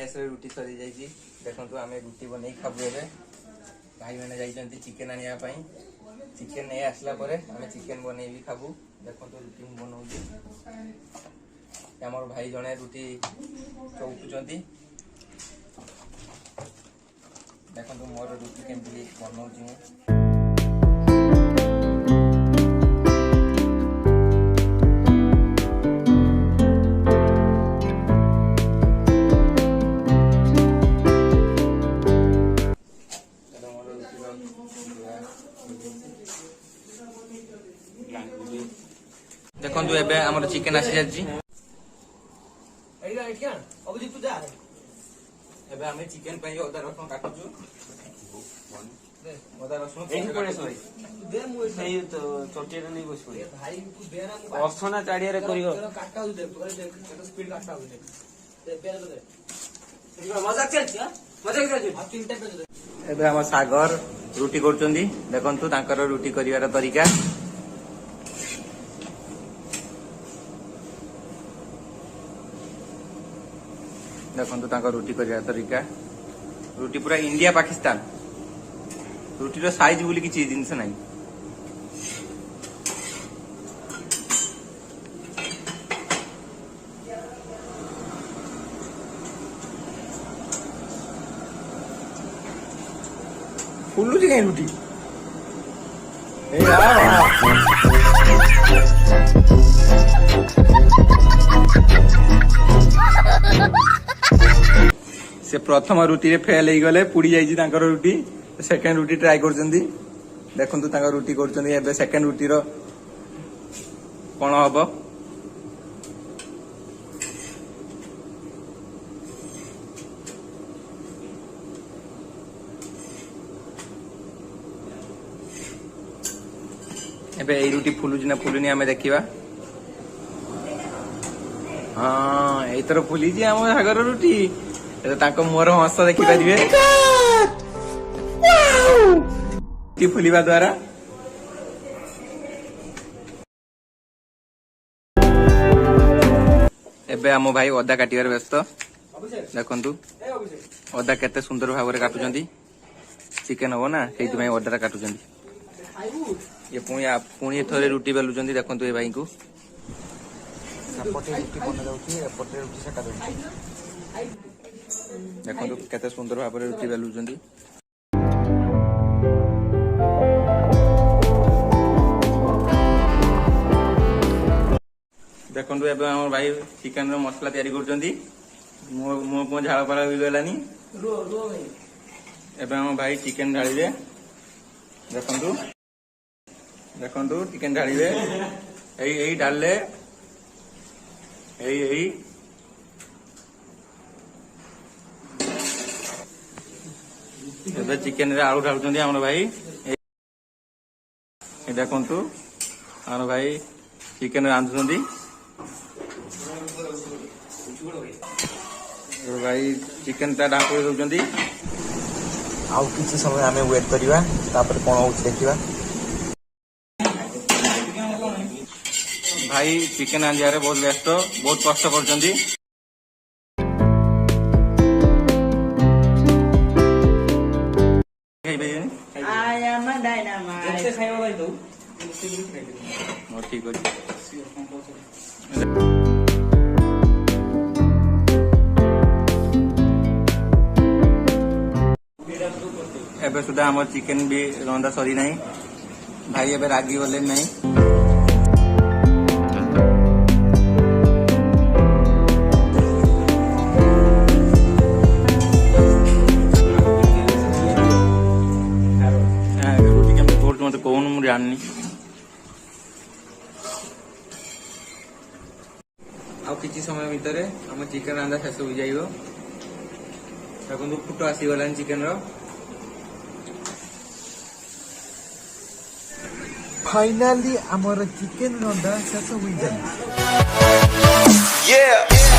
Mess रे रुटी सरी जाइए देखो आम रुटी बन खाबू ए भाई मैंने जाइए चिकेन आने चिकेन नहीं आसला आम चिकेन बन भी खाबू देखो रुटी बनाऊँ आमर भाई जड़े रुटी चौकुंट देखो मोर रुटी केमती बनाऊँ देखो एबे हमर चिकेन आसी जाजी एबे हमें चिकेन पई अदा रसुन काटुछु अदा रसुन एही पड़े सई दे मु सही तो चोटेरे नहीं बस पड़े भाई तू बेरा मु ऑप्शना चाड़िया रे करियो काटा दे तो स्पीड काटा दे बेरा दे मजाक चल मजाक चल आ तीनटा पे दे एबे हम सागर रुटी करचंदी देखंतु तांकर रुटी करिवार तरीका देखो रुटी कर तरीका रुटी पूरा इंडिया पाकिस्तान रुटीर साइज बोली किसी जिनस ना फुलुची कहीं रुटी से प्रथम रुटी रे फेल हो गले पुड़ी जाइए रुटी सेकेंड रुटी ट्राई कर देखु रुटी कर सेकेंड रुटी रो कौन हम एबे ए रुटी फुलुची ना फुलुनी आमे देखिबा हाँ एथर फुली आम सागर रुटी मोर हस देखिपारे फुलिबा द्वारा एबे आम भाई अदा काटिबार व्यस्त देखंतु अदा केते सुंदर भाव में काटुचंदी चिकेन हो ना से अदा काटुचंदी ये पुणी थोड़े रुटी बेलुचंदी देखंतु ए भाई को एपटे रुटी बना जाउची एपटे रुटी सेका जाउची देखो केते सुंदर भाव में रुटी बेलुचंदी देखो एबे हमर भाई चिकन रो मसला तैयारी करचंदी मो झाड़ पाला हो गलानी एबे हम भाई चिकन ढाळिबे देखो चिकन ढाळिबे एई डालले एई एबे चिकेन रे आलू ढालुचंदी हमर भाई देखो हमर भाई चिकेन रांधुचंदी भाई चिकेन ता ढांकुड़ी दउचंदी आउ किछि समय आमे वेट करिवा तापर कोन होउछ देखिबा भाई चिकेन आंजियारे बहुत व्यस्त बहुत कष्ट करचंदी ठीक अछि एबे सुधा हमर चिकेन भी रंधा सरी नहीं भाई एबे रागी गले नहीं रुटी केमती कर मत कौन मुझे जाननी आ किसी समय भितर आम चिकेन रांधा शेष हो जाइबो देखो फुट आसीगलानी चिकेन रो फाइनाली आमर चिकेन रंधा शेष हो जाए। Yeah.